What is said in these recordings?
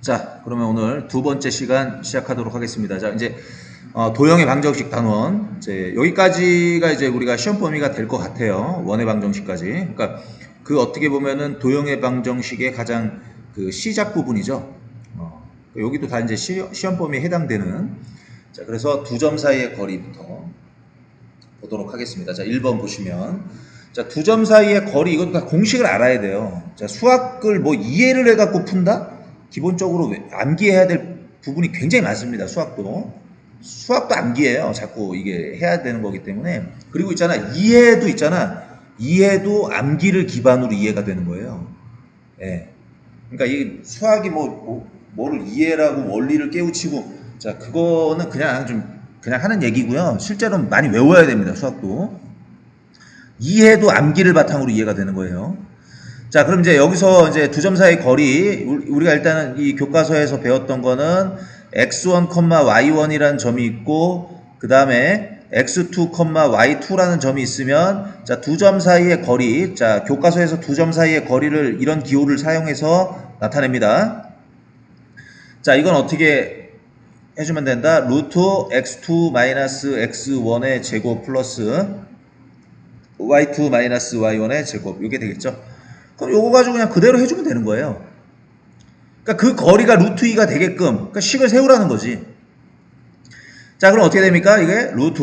자, 그러면 오늘 두 번째 시간 시작하도록 하겠습니다. 자, 이제 도형의 방정식 단원, 이제 여기까지가 이제 우리가 시험 범위가 될 것 같아요. 원의 방정식까지. 그러니까 그 어떻게 보면은 도형의 방정식의 가장 그 시작 부분이죠. 여기도 다 이제 시험 범위에 해당되는. 자, 그래서 두 점 사이의 거리부터 보도록 하겠습니다. 자, 1번 보시면. 자, 두 점 사이의 거리, 이것도 다 공식을 알아야 돼요. 자, 수학을 뭐 이해를 해갖고 푼다? 기본적으로 암기해야 될 부분이 굉장히 많습니다. 수학도 암기해요. 자꾸 이게 해야 되는 거기 때문에. 그리고 있잖아, 이해도 있잖아. 이해도 암기를 기반으로 이해가 되는 거예요. 예. 그러니까 이 수학이 뭐를 이해라고 원리를 깨우치고, 자, 그거는 그냥 하는 얘기고요. 실제로는 많이 외워야 됩니다. 수학도. 이해도 암기를 바탕으로 이해가 되는 거예요. 자, 그럼 이제 여기서 이제 두 점 사이 거리, 우리가 일단은 이 교과서에서 배웠던 거는 x1, y1이라는 점이 있고, 그 다음에 x2, y2라는 점이 있으면, 자, 두 점 사이의 거리, 자, 교과서에서 두 점 사이의 거리를 이런 기호를 사용해서 나타냅니다. 자, 이건 어떻게 해주면 된다? 루트 x2 마이너스 x1의 제곱 플러스 y2 마이너스 y1의 제곱, 이게 되겠죠? 그럼 요거 가지고 그냥 그대로 해주면 되는 거예요. 그러니까 그 거리가 루트 2가 되게끔, 그러니까 식을 세우라는 거지. 자, 그럼 어떻게 됩니까? 이게 루트.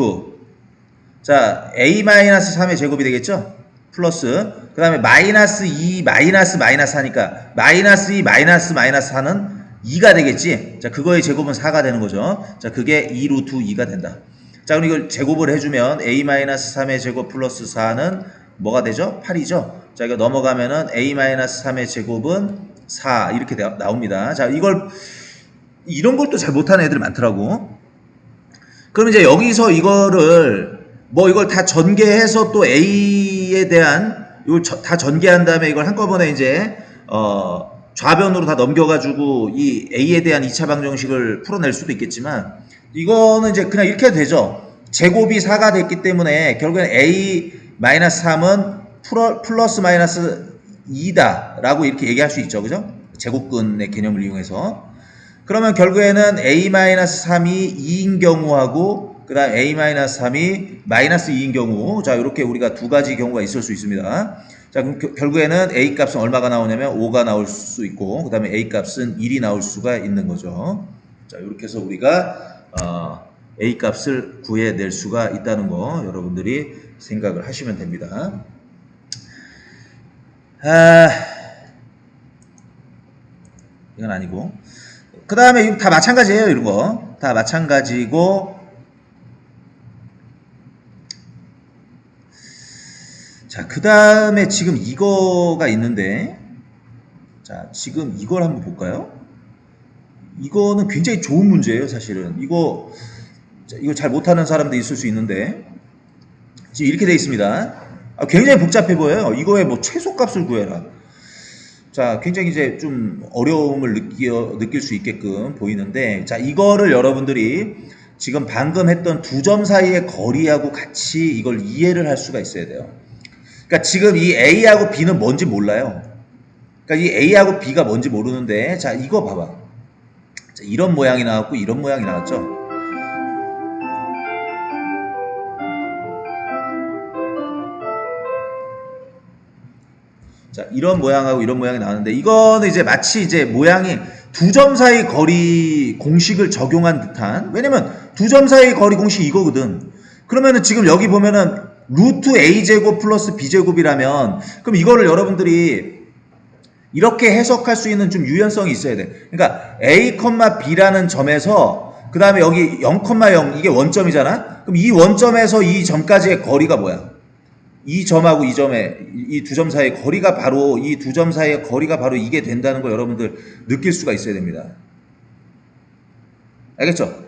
자, a-3의 제곱이 되겠죠? 플러스, 그 다음에 마이너스 2, 마이너스 하니까, 마이너스 2, 마이너스 4는 2가 되겠지? 자, 그거의 제곱은 4가 되는 거죠. 자, 그게 2 루트 2가 된다. 자, 그럼 이걸 제곱을 해주면, a-3의 제곱 플러스 4는 뭐가 되죠? 8이죠? 자, 이거 넘어가면은 a-3의 제곱은 4 이렇게 나옵니다. 자, 이런 걸 또 잘 못하는 애들이 많더라고. 그럼 이제 여기서 이걸 다 전개해서 또 a에 대한 이걸 다 전개한 다음에 이걸 한꺼번에 이제 좌변으로 다 넘겨가지고 이 a에 대한 2차 방정식을 풀어낼 수도 있겠지만, 이거는 이제 그냥 이렇게 해도 되죠. 제곱이 4가 됐기 때문에 결국엔 a-3은 플러스 마이너스 2다 라고 이렇게 얘기할 수 있죠. 그죠? 제곱근의 개념을 이용해서. 그러면 결국에는 a-3이 2인 경우하고 그 다음 a-3이 마이너스 2인 경우, 자, 이렇게 우리가 두 가지 경우가 있을 수 있습니다. 자, 그럼 결국에는 a 값은 얼마가 나오냐면 5가 나올 수 있고, 그 다음에 a 값은 1이 나올 수가 있는 거죠. 자, 이렇게 해서 우리가 a 값을 구해낼 수가 있다는 거 여러분들이 생각을 하시면 됩니다. 이건 아니고. 그 다음에 이거 다 마찬가지예요. 이런 거. 다 마찬가지고. 자, 그 다음에 지금 이거가 있는데, 자, 지금 이걸 한번 볼까요? 이거는 굉장히 좋은 문제예요, 사실은. 이거 잘 못하는 사람도 있을 수 있는데, 지금 이렇게 되어 있습니다. 굉장히 복잡해 보여요. 이거의 최소값을 구해라. 자, 굉장히 이제 좀 어려움을 느낄 수 있게끔 보이는데, 자, 이거를 여러분들이 지금 방금 했던 두 점 사이의 거리하고 같이 이걸 이해를 할 수가 있어야 돼요. 그러니까 지금 이 A하고 B는 뭔지 몰라요. 그러니까 이 A하고 B가 뭔지 모르는데, 자, 이거 봐봐. 자, 이런 모양이 나왔고 이런 모양이 나왔죠. 자, 이런 모양하고 이런 모양이 나왔는데, 이거는 이제 마치 이제 모양이 두 점 사이 거리 공식을 적용한 듯한, 왜냐면 두 점 사이 거리 공식이 이거거든. 그러면은 지금 여기 보면은 루트 a제곱 플러스 b제곱이라면, 그럼 이거를 여러분들이 이렇게 해석할 수 있는 좀 유연성이 있어야 돼. 그러니까 a, b라는 점에서 그 다음에 여기 0,0 이게 원점이잖아. 그럼 이 원점에서 이 점까지의 거리가 뭐야? 이 점하고 이 점의 이 두 점 사이의 거리가 바로, 이 두 점 사이의 거리가 바로 이게 된다는 거 여러분들 느낄 수가 있어야 됩니다. 알겠죠?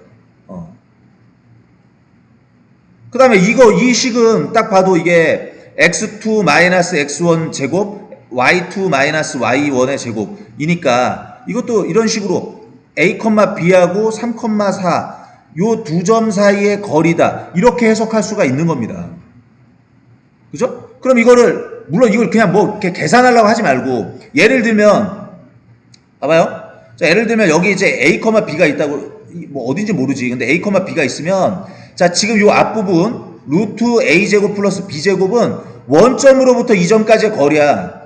그 다음에 이 식은 딱 봐도 이게 x2 마이너스 x1 제곱 y2 마이너스 y1의 제곱이니까 이것도 이런 식으로 a, b하고 3, 4 요 두 점 사이의 거리다 이렇게 해석할 수가 있는 겁니다. 그죠? 그럼 물론 이걸 그냥 이렇게 계산하려고 하지 말고, 예를 들면 봐봐요. 자, 예를 들면 여기 이제 A, B가 있다고, 뭐 어딘지 모르지. 근데 A, B가 있으면, 자, 지금 요 앞부분, 루트 A제곱 플러스 B제곱은 원점으로부터 이 점까지의 거리야.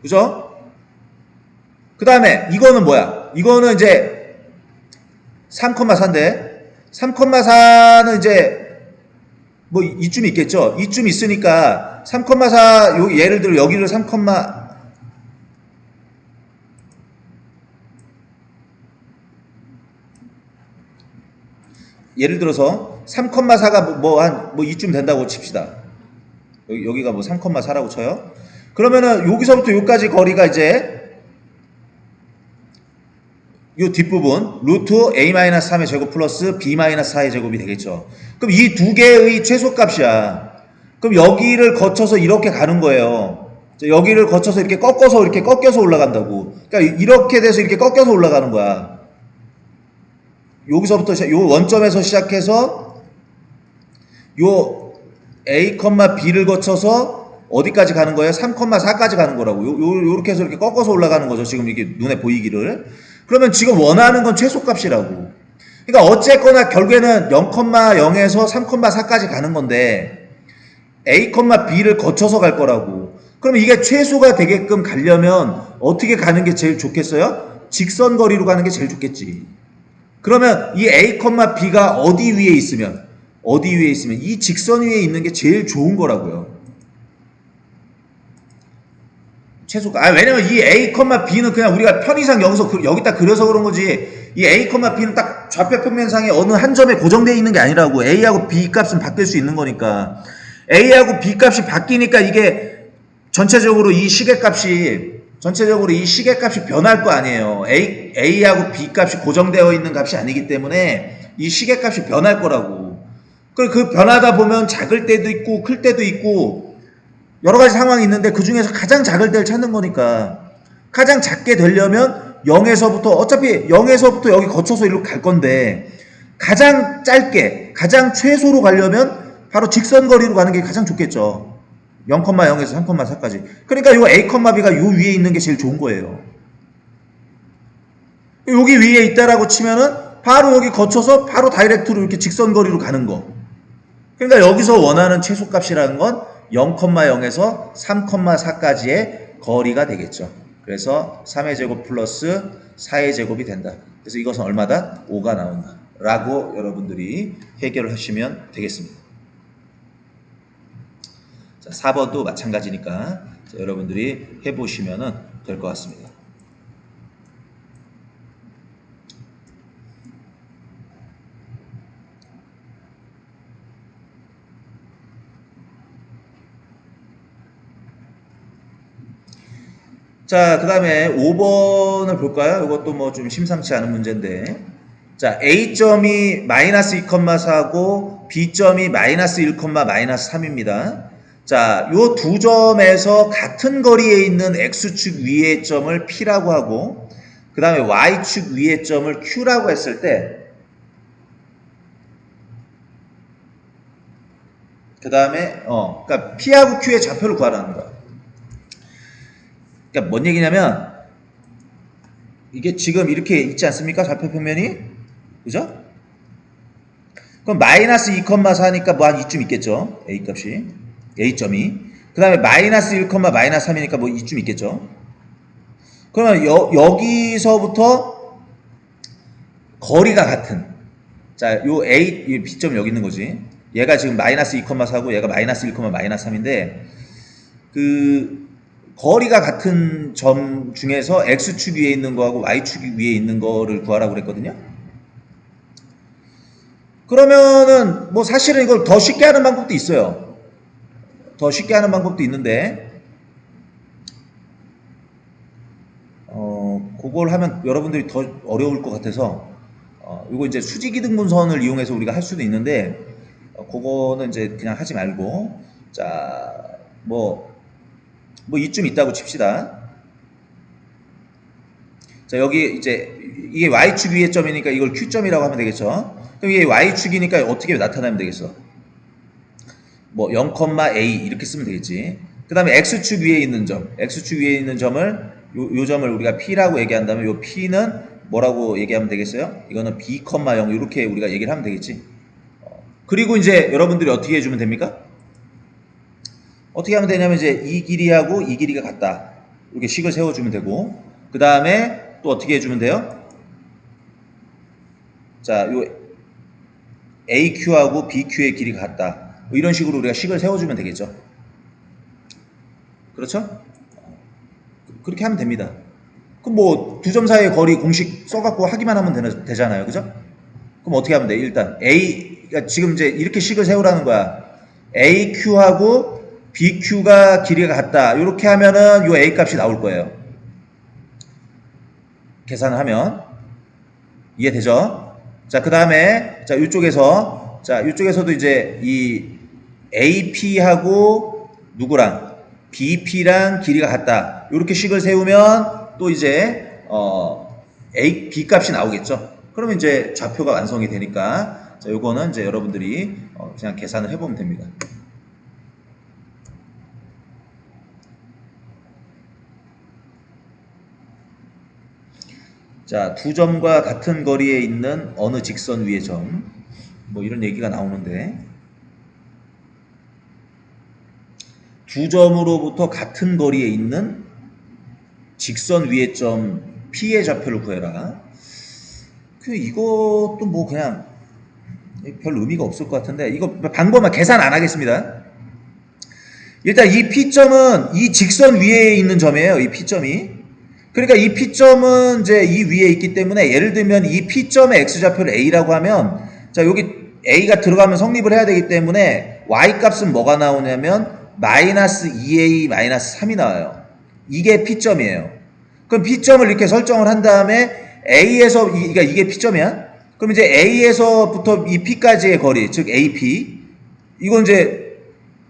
그죠? 그 다음에 이거는 뭐야? 이거는 이제 3,4인데 3,4는 이제 뭐 이쯤 있겠죠? 이쯤 있으니까 3,4 요 예를 들어 여기를 3, 예를 들어서 3,4가 뭐 이쯤 된다고 칩시다. 여기가 뭐 3,4라고 쳐요. 그러면은 여기서부터 여기까지 거리가 이제 이 뒷부분 루트 A-3의 제곱 플러스 B-4의 제곱이 되겠죠. 그럼 이 두 개의 최소값이야. 그럼 여기를 거쳐서 이렇게 가는 거예요. 여기를 거쳐서 이렇게 꺾여서 올라간다고. 그러니까 이렇게 돼서 이렇게 꺾여서 올라가는 거야. 여기서부터 요 원점에서 시작해서 요 A, B를 거쳐서 어디까지 가는 거예요? 3,4까지 가는 거라고. 요렇게 해서 이렇게 꺾어서 올라가는 거죠. 지금 이게 눈에 보이기를. 그러면 지금 원하는 건 최소값이라고. 그러니까 어쨌거나 결국에는 0,0에서 3,4까지 가는 건데 A, B를 거쳐서 갈 거라고. 그러면 이게 최소가 되게끔 가려면 어떻게 가는 게 제일 좋겠어요? 직선 거리로 가는 게 제일 좋겠지. 그러면 이 A, B가 어디 위에 있으면 이 직선 위에 있는 게 제일 좋은 거라고요. 최소가. 왜냐면 이 A, B는 그냥 우리가 편의상 여기다 그려서 그런 거지. 이 A, B는 딱 좌표 평면상에 어느 한 점에 고정되어 있는 게 아니라고. A하고 B 값은 바뀔 수 있는 거니까. A하고 B 값이 바뀌니까 이게 전체적으로 이 시계값이 변할 거 아니에요. A하고 B 값이 고정되어 있는 값이 아니기 때문에 이 시계값이 변할 거라고. 그 변하다 보면 작을 때도 있고 클 때도 있고 여러 가지 상황이 있는데 그 중에서 가장 작을 때를 찾는 거니까 가장 작게 되려면 0에서부터 어차피 0에서부터 여기 거쳐서 이리로 갈 건데 가장 짧게 가장 최소로 가려면 바로 직선 거리로 가는 게 가장 좋겠죠. 0,0에서 3,4까지. 그러니까 요 A, B가 요 위에 있는 게 제일 좋은 거예요. 여기 위에 있다라고 치면은 바로 여기 거쳐서 바로 다이렉트로 이렇게 직선 거리로 가는 거. 그러니까 여기서 원하는 최소값이라는 건 0,0에서 3,4까지의 거리가 되겠죠. 그래서 3의 제곱 플러스 4의 제곱이 된다. 그래서 이것은 얼마다? 5가 나온다. 라고 여러분들이 해결을 하시면 되겠습니다. 자, 4번도 마찬가지니까 여러분들이 해보시면 될 것 같습니다. 자, 그 다음에 5번을 볼까요? 이것도 뭐 좀 심상치 않은 문제인데. 자, A점이 마이너스 2,4고 B점이 마이너스 1, 마이너스 3입니다. 자, 요 두 점에서 같은 거리에 있는 X축 위의 점을 P라고 하고, 그 다음에 Y축 위의 점을 Q라고 했을 때, 그 다음에, 그러니까 P하고 Q의 좌표를 구하라는 거야. 그러니까 뭔 얘기냐면 이게 지금 이렇게 있지 않습니까? 좌표 평면이. 그죠? 그럼 마이너스 2,4니까 뭐 한 이쯤 있겠죠? A값이. A점이. 그 다음에 마이너스 1, 마이너스 3이니까 뭐 이쯤 있겠죠? 그러면 여기서부터 거리가 같은. 자, 요 A, B점 여기 있는 거지. 얘가 지금 마이너스 2,4고 얘가 마이너스 1, 마이너스 3인데 거리가 같은 점 중에서 X축 위에 있는 거하고 Y축 위에 있는 거를 구하라고 그랬거든요. 그러면은 뭐 사실은 이걸 더 쉽게 하는 방법도 있어요. 더 쉽게 하는 방법도 있는데 그걸 하면 여러분들이 더 어려울 것 같아서 이거 이제 수직이등분선을 이용해서 우리가 할 수도 있는데 그거는 이제 그냥 하지 말고 자, 뭐 이쯤 있다고 칩시다. 자, 여기 이제 이게 Y축 위의 점이니까 이걸 Q점이라고 하면 되겠죠. 그럼 이게 Y축이니까 어떻게 나타나면 되겠어? 뭐 0,A 이렇게 쓰면 되겠지. 그 다음에 x축 위에 있는 점, x축 위에 있는 점을 요 점을 우리가 p라고 얘기한다면 요 p는 뭐라고 얘기하면 되겠어요? 이거는 b, 0 이렇게 우리가 얘기를 하면 되겠지. 그리고 이제 여러분들이 어떻게 해주면 됩니까? 어떻게 하면 되냐면 이제 이 길이하고 이 길이가 같다. 이렇게 식을 세워주면 되고, 그 다음에 또 어떻게 해주면 돼요? 자, 요 AQ하고 BQ의 길이가 같다. 뭐 이런 식으로 우리가 식을 세워주면 되겠죠. 그렇죠? 그렇게 하면 됩니다. 그럼 뭐 두 점 사이의 거리 공식 써갖고 하기만 하면 되잖아요. 그죠? 그럼 어떻게 하면 돼? 일단 그러니까 지금 이제 이렇게 식을 세우라는 거야. AQ하고 BQ가 길이가 같다. 이렇게 하면은 요 A 값이 나올 거예요. 계산을 하면. 이해되죠? 자, 그 다음에, 자, 이쪽에서도 이제 이 AP하고 누구랑 BP랑 길이가 같다. 이렇게 식을 세우면 또 이제, B 값이 나오겠죠? 그러면 이제 좌표가 완성이 되니까, 자, 요거는 이제 여러분들이 그냥 계산을 해보면 됩니다. 자, 두 점과 같은 거리에 있는 어느 직선 위의 점, 뭐 이런 얘기가 나오는데, 두 점으로부터 같은 거리에 있는 직선 위의 점 P의 좌표를 구해라. 이것도 뭐 그냥 별 의미가 없을 것 같은데, 이거 방법만 계산 안 하겠습니다. 일단 이 P점은 이 직선 위에 있는 점이에요. 이 P점이. 그러니까 이 P점은 이제 이 위에 있기 때문에 예를 들면 이 P점의 X좌표를 A라고 하면, 자, 여기 A가 들어가면 성립을 해야 되기 때문에 Y 값은 뭐가 나오냐면 마이너스 2A 마이너스 3이 나와요. 이게 P점이에요. 그럼 P점을 이렇게 설정을 한 다음에 A에서, 그러니까 이게 P점이야? 그럼 이제 A에서부터 이 P까지의 거리, 즉 AP, 이건 이제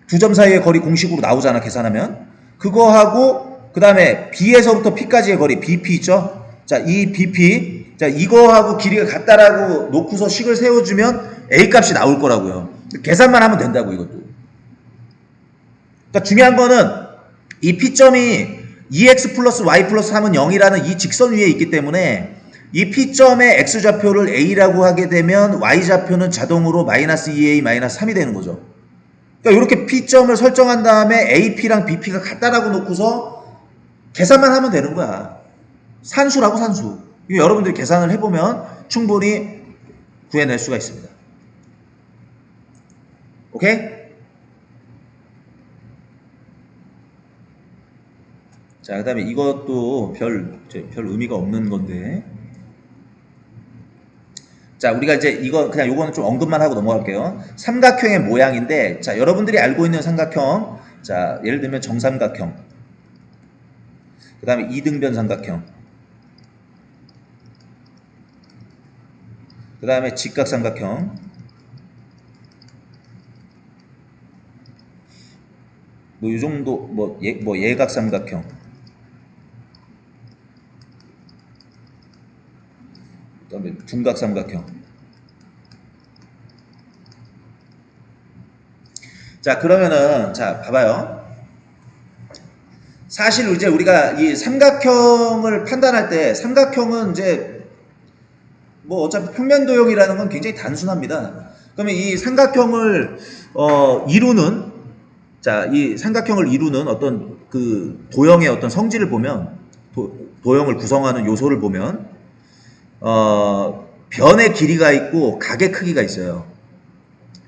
두 점 사이의 거리 공식으로 나오잖아, 계산하면. 그거하고 그 다음에 B에서부터 P까지의 거리 BP 있죠? 자, 이 BP, 자, 이거하고 길이가 같다라고 놓고서 식을 세워주면 A 값이 나올 거라고요. 계산만 하면 된다고, 이것도. 그러니까 중요한 거는 이 P점이 2x 플러스 y 플러스 3은 0이라는 이 직선 위에 있기 때문에 이 P점의 X좌표를 A라고 하게 되면 Y좌표는 자동으로 마이너스 2A 마이너스 3이 되는 거죠. 그러니까 이렇게 P점을 설정한 다음에 AP랑 BP가 같다라고 놓고서 계산만 하면 되는 거야. 산수라고, 산수. 이거 여러분들이 계산을 해보면 충분히 구해낼 수가 있습니다. 오케이? 자, 그 다음에 이것도 별 의미가 없는 건데. 자, 우리가 이제 이거 그냥 요거는 좀 언급만 하고 넘어갈게요. 삼각형의 모양인데, 자, 여러분들이 알고 있는 삼각형, 자, 예를 들면 정삼각형, 그 다음에 이등변 삼각형, 그 다음에 직각삼각형, 뭐 이 정도, 예각삼각형, 그 다음에 둔각삼각형. 자, 그러면은, 자, 봐봐요. 사실 이제 우리가 이 삼각형을 판단할 때, 삼각형은 이제 뭐 어차피 평면도형이라는 건 굉장히 단순합니다. 그러면 이 삼각형을 이루는, 자, 이 삼각형을 이루는 어떤 그 도형의 어떤 성질을 보면, 도형을 구성하는 요소를 보면 변의 길이가 있고 각의 크기가 있어요.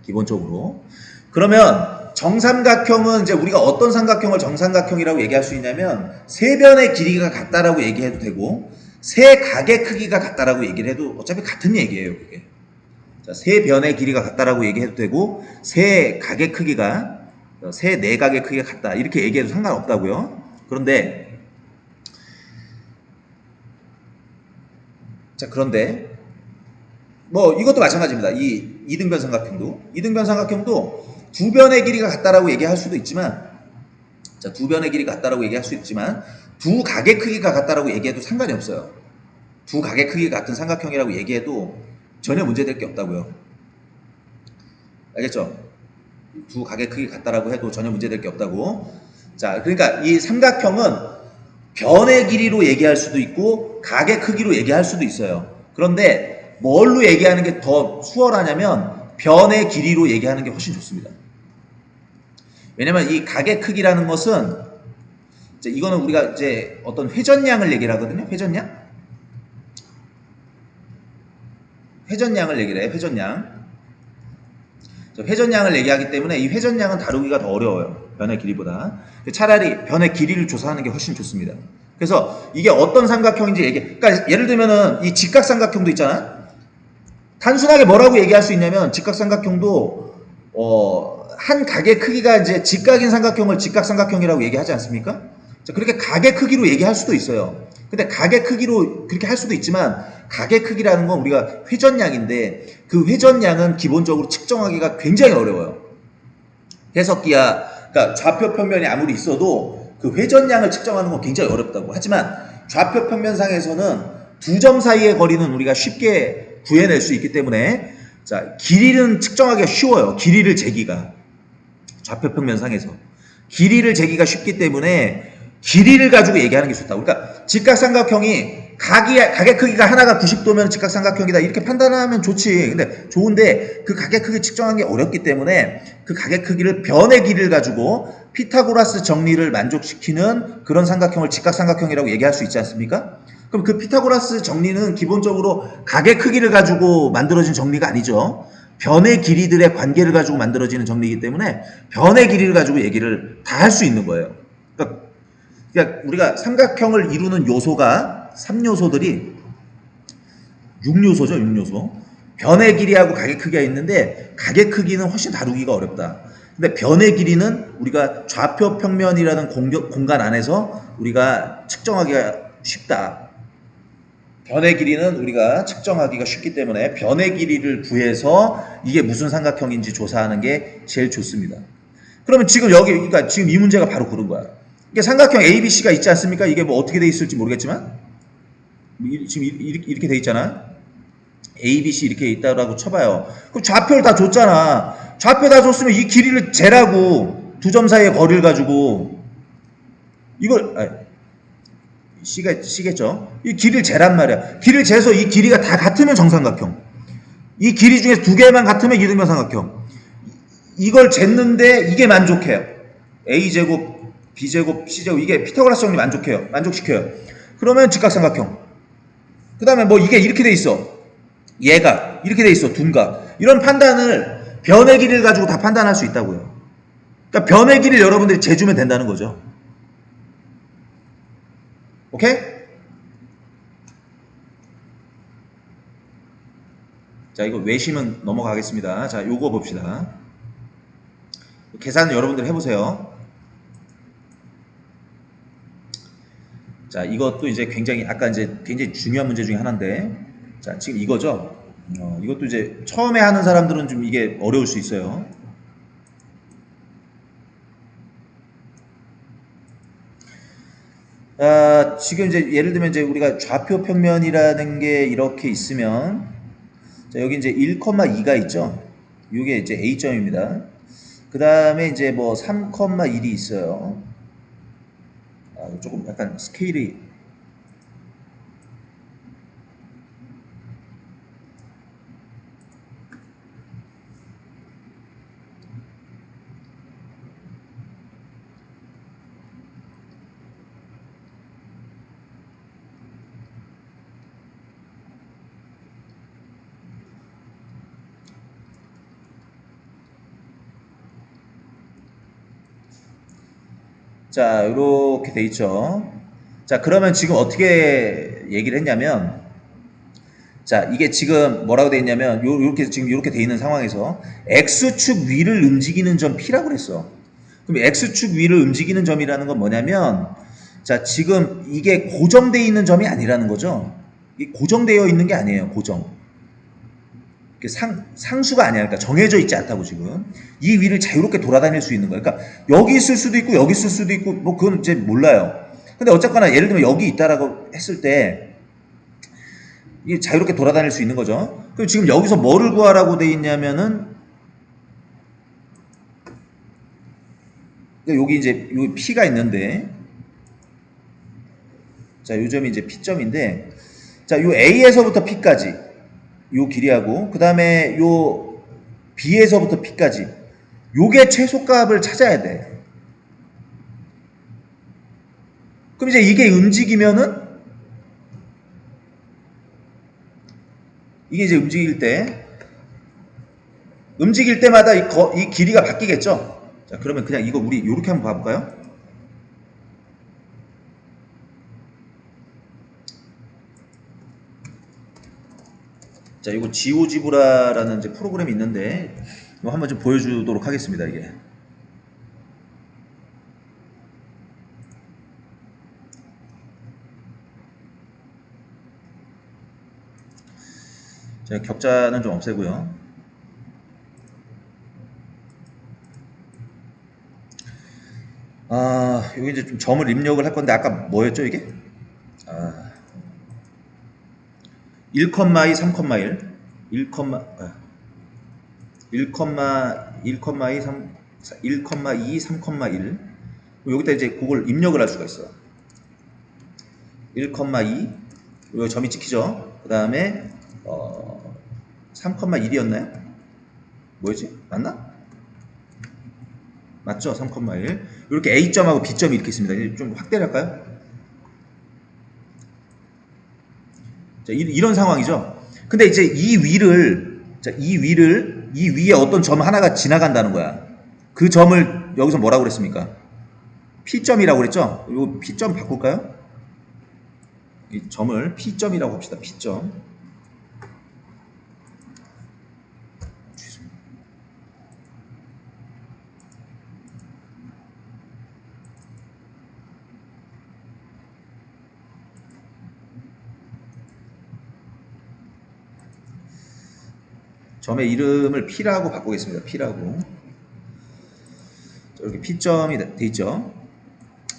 기본적으로. 그러면 정삼각형은 이제 우리가 어떤 삼각형을 정삼각형이라고 얘기할 수 있냐면 세 변의 길이가 같다라고 얘기해도 되고 세 각의 크기가 같다라고 얘기를 해도 어차피 같은 얘기예요, 그게. 자, 세 변의 길이가 같다라고 얘기해도 되고 세 각의 크기가, 세 내각의 크기가 같다 이렇게 얘기해도 상관없다고요. 그런데 뭐 이것도 마찬가지입니다. 이 이등변 삼각형도 두 변의 길이가 같다라고 얘기할 수도 있지만, 자, 두 변의 길이가 같다라고 얘기할 수 있지만 두 각의 크기가 같다라고 얘기해도 상관이 없어요. 두 각의 크기가 같은 삼각형이라고 얘기해도 전혀 문제될 게 없다고요. 알겠죠? 두 각의 크기가 같다라고 해도 전혀 문제될 게 없다고. 자, 그러니까 이 삼각형은 변의 길이로 얘기할 수도 있고 각의 크기로 얘기할 수도 있어요. 그런데 뭘로 얘기하는 게 더 수월하냐면 변의 길이로 얘기하는 게 훨씬 좋습니다. 왜냐면 이 각의 크기라는 것은 이거는 우리가 이제 어떤 회전량을 얘기를 하거든요. 회전량을 얘기를 해요. 회전량을 얘기하기 때문에 이 회전량은 다루기가 더 어려워요. 변의 길이보다. 차라리 변의 길이를 조사하는 게 훨씬 좋습니다. 그래서 이게 어떤 삼각형인지 그러니까 예를 들면은 이 직각삼각형도 있잖아. 단순하게 뭐라고 얘기할 수 있냐면 직각삼각형도 한 각의 크기가 이제 직각인 삼각형을 직각삼각형이라고 얘기하지 않습니까? 자, 그렇게 각의 크기로 얘기할 수도 있어요. 근데 각의 크기로 그렇게 할 수도 있지만 각의 크기라는 건 우리가 회전량인데 그 회전량은 기본적으로 측정하기가 굉장히 어려워요. 해석기야, 그러니까 좌표 평면이 아무리 있어도 그 회전량을 측정하는 건 굉장히 어렵다고. 하지만 좌표 평면상에서는 두 점 사이의 거리는 우리가 쉽게 구해낼 수 있기 때문에 자, 길이는 측정하기가 쉬워요. 길이를 재기가. 좌표 평면상에서. 길이를 재기가 쉽기 때문에 길이를 가지고 얘기하는 게 좋다. 그러니까 직각삼각형이 각의 크기가 하나가 90도면 직각삼각형이다 이렇게 판단하면 좋지. 근데 좋은데 그 각의 크기 측정하는 게 어렵기 때문에 그 각의 크기를 변의 길이를 가지고 피타고라스 정리를 만족시키는 그런 삼각형을 직각삼각형이라고 얘기할 수 있지 않습니까? 그럼 그 피타고라스 정리는 기본적으로 각의 크기를 가지고 만들어진 정리가 아니죠. 변의 길이들의 관계를 가지고 만들어지는 정리이기 때문에 변의 길이를 가지고 얘기를 다 할 수 있는 거예요. 그러니까 우리가 삼각형을 이루는 요소가 3요소들이 6요소죠. 6요소. 변의 길이하고 각의 크기가 있는데 각의 크기는 훨씬 다루기가 어렵다. 근데 변의 길이는 우리가 좌표 평면이라는 공간 안에서 우리가 측정하기가 쉽다. 변의 길이는 우리가 측정하기가 쉽기 때문에 변의 길이를 구해서 이게 무슨 삼각형인지 조사하는 게 제일 좋습니다. 그러면 지금 그러니까 지금 이 문제가 바로 그런 거야. 이게 삼각형 ABC가 있지 않습니까? 이게 뭐 어떻게 돼 있을지 모르겠지만 지금 이렇게 돼 있잖아. ABC 이렇게 있다라고 쳐봐요. 그럼 좌표를 다 줬잖아. 좌표 다 줬으면 이 길이를 재라고 두 점 사이의 거리를 가지고 이걸 C겠죠? 이 길이를 재란 말이야. 길이를 재서 이 길이가 다 같으면 정삼각형. 이 길이 중에 두 개만 같으면 이등변 삼각형. 이걸 쟀는데 이게 만족해요. A제곱, B제곱, C제곱 이게 피타고라스 정리 만족시켜요. 그러면 직각삼각형. 그 다음에 뭐 이게 이렇게 돼 있어. 얘가 이렇게 돼 있어. 둔각. 이런 판단을 변의 길이를 가지고 다 판단할 수 있다고요. 그러니까 변의 길이를 여러분들이 재주면 된다는 거죠. 오케이? 자, 이거 외시면 넘어가겠습니다. 자, 요거 봅시다. 계산 여러분들 해보세요. 자, 이것도 이제 굉장히 중요한 문제 중에 하나인데, 자, 지금 이거죠. 이것도 이제 처음에 하는 사람들은 좀 이게 어려울 수 있어요. 지금 이제 예를 들면 이제 우리가 좌표 평면이라는 게 이렇게 있으면, 자, 여기 이제 1,2가 있죠. 이게 이제 A점입니다. 그 다음에 이제 뭐 3,1이 있어요. 조금 약간 스케일이 자, 이렇게 돼 있죠. 자, 그러면 지금 어떻게 얘기를 했냐면, 자, 이게 지금 뭐라고 돼 있냐면, 이렇게 돼 있는 상황에서 X축 위를 움직이는 점 P라고 그랬어. 그럼 X축 위를 움직이는 점이라는 건 뭐냐면, 자, 지금 이게 고정되어 있는 점이 아니라는 거죠. 이게 고정되어 있는 게 아니에요. 상수가 아니야. 그러니까 정해져 있지 않다고 지금. 이 위를 자유롭게 돌아다닐 수 있는 거야. 그러니까 여기 있을 수도 있고 여기 있을 수도 있고 뭐 그건 이제 몰라요. 근데 어쨌거나 예를 들면 여기 있다라고 했을 때 이게 자유롭게 돌아다닐 수 있는 거죠. 그럼 지금 여기서 뭐를 구하라고 돼 있냐면은 그러니까 여기 이제 요 P가 있는데, 자, 요 점이 이제 P점인데, 자, 요 A에서부터 P까지 요 길이하고, 그 다음에 요 B에서부터 P까지 요게 최소값을 찾아야 돼. 그럼 이제 이게 움직이면은, 이게 이제 움직일 때마다 이 길이가 바뀌겠죠? 자, 그러면 그냥 이거 우리 요렇게 한번 봐볼까요? 자, 이거 지오지브라라는 이제 프로그램이 있는데, 이거 한번 좀 보여주도록 하겠습니다, 이게. 자, 격자는 좀 없애고요. 여기 이제 좀 점을 입력을 할 건데, 아까 뭐였죠, 이게? 1,2, 3,1, 1, 1,2, 3,1. 여기다 이제 그걸 입력을 할 수가 있어요. 1,2, 여기 점이 찍히죠? 그 다음에 3,1이었나요? 뭐였지? 맞나? 맞죠? 3,1. 이렇게 A점하고 B점이 이렇게 있습니다. 좀 확대를 할까요? 자, 이런 상황이죠. 근데 이제 이 위에 어떤 점 하나가 지나간다는 거야. 그 점을 여기서 뭐라고 그랬습니까? P점이라고 그랬죠? 이 P점 바꿀까요? 이 점을 P점이라고 합시다. P점. 점의 이름을 P라고 바꾸겠습니다. P라고. 이렇게 P점이 돼 있죠.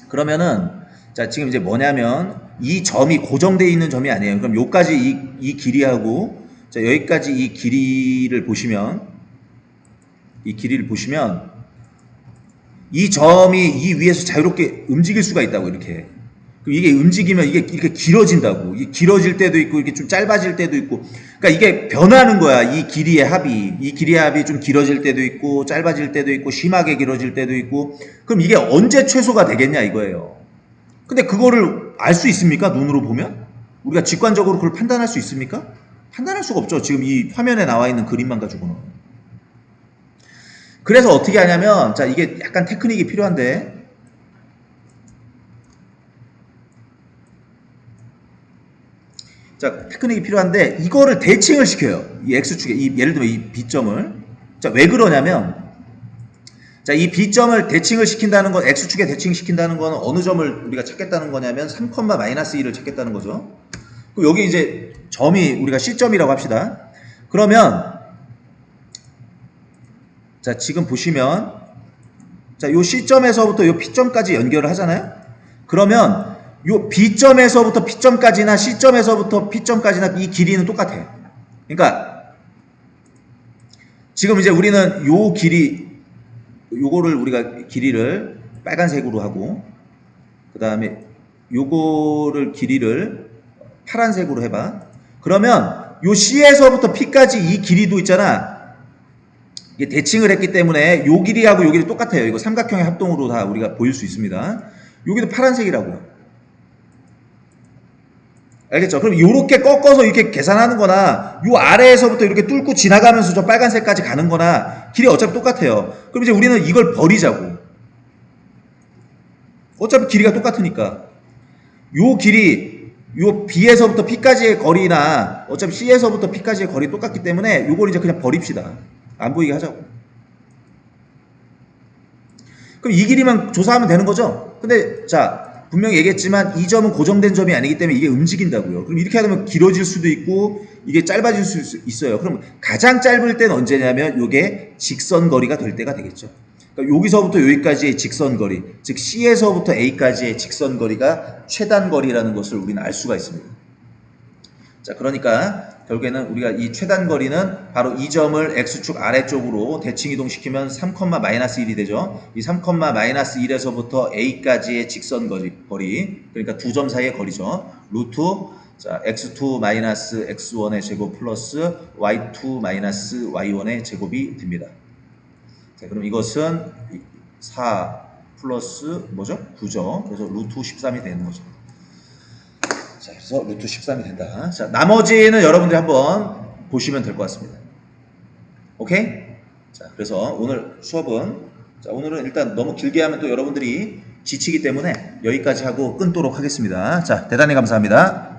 그러면은, 자, 지금 이제 뭐냐면, 이 점이 고정되어 있는 점이 아니에요. 그럼 요까지 이 길이하고, 자, 여기까지 이 길이를 보시면, 이 점이 이 위에서 자유롭게 움직일 수가 있다고, 이렇게. 이게 움직이면 이게 이렇게 길어진다고. 이게 길어질 때도 있고, 이렇게 좀 짧아질 때도 있고. 그러니까 이게 변하는 거야. 이 길이의 합이 좀 길어질 때도 있고, 짧아질 때도 있고, 심하게 길어질 때도 있고. 그럼 이게 언제 최소가 되겠냐 이거예요. 근데 그거를 알 수 있습니까? 눈으로 보면? 우리가 직관적으로 그걸 판단할 수 있습니까? 판단할 수가 없죠. 지금 이 화면에 나와 있는 그림만 가지고는. 그래서 어떻게 하냐면, 자, 이게 약간 테크닉이 필요한데, 자, 테크닉이 필요한데, 이거를 대칭을 시켜요. 이 X축에, 예를 들면 이 B점을. 자, 왜 그러냐면, 자, 이 B점을 대칭을 시킨다는 건, X축에 대칭시킨다는 건 어느 점을 우리가 찾겠다는 거냐면, 3,-2를 찾겠다는 거죠. 그리고 여기 이제 점이 우리가 C점이라고 합시다. 그러면, 자, 지금 보시면, 자, 요 C점에서부터 요 P점까지 연결을 하잖아요? 그러면, 요 B점에서부터 P점까지나 C점에서부터 P점까지나 이 길이는 똑같아요. 그러니까 지금 이제 우리는 요 요거를 우리가 길이를 빨간색으로 하고, 그 다음에 요거를 길이를 파란색으로 해봐. 그러면 요 C에서부터 P까지 이 길이도 있잖아. 이게 대칭을 했기 때문에 요 길이하고 요 길이 똑같아요. 이거 삼각형의 합동으로 다 우리가 보일 수 있습니다. 여기도 파란색이라고요. 알겠죠? 그럼 요렇게 꺾어서 이렇게 계산하는 거나, 요 아래에서부터 이렇게 뚫고 지나가면서 저 빨간색까지 가는 거나, 길이 어차피 똑같아요. 그럼 이제 우리는 이걸 버리자고. 어차피 길이가 똑같으니까. 요 길이, 요 B에서부터 P까지의 거리나, 어차피 C에서부터 P까지의 거리 똑같기 때문에 요걸 이제 그냥 버립시다. 안 보이게 하자고. 그럼 이 길이만 조사하면 되는 거죠? 근데, 자, 분명히 얘기했지만 이 점은 고정된 점이 아니기 때문에 이게 움직인다고요. 그럼 이렇게 하면 길어질 수도 있고 이게 짧아질 수 있어요. 그럼 가장 짧을 때는 언제냐면 이게 직선거리가 될 때가 되겠죠. 그러니까 여기서부터 여기까지의 직선거리, 즉 C에서부터 A까지의 직선거리가 최단거리라는 것을 우리는 알 수가 있습니다. 자, 그러니까 결국에는 우리가 이 최단 거리는 바로 이 점을 x축 아래쪽으로 대칭 이동시키면 3,-1이 되죠. 이 3,-1에서부터 a까지의 직선 거리, 그러니까 두 점 사이의 거리죠. 루트 자, x2 x1의 제곱 플러스 y2 y1의 제곱이 됩니다. 자, 그럼 이것은 4 플러스 뭐죠? 9죠. 그래서 루트 13이 되는 거죠. 자, 그래서 루트 13이 된다. 자, 나머지는 여러분들이 한번 보시면 될 것 같습니다. 오케이? 자, 그래서 오늘 수업은, 자, 오늘은 일단 너무 길게 하면 또 여러분들이 지치기 때문에 여기까지 하고 끊도록 하겠습니다. 자, 대단히 감사합니다.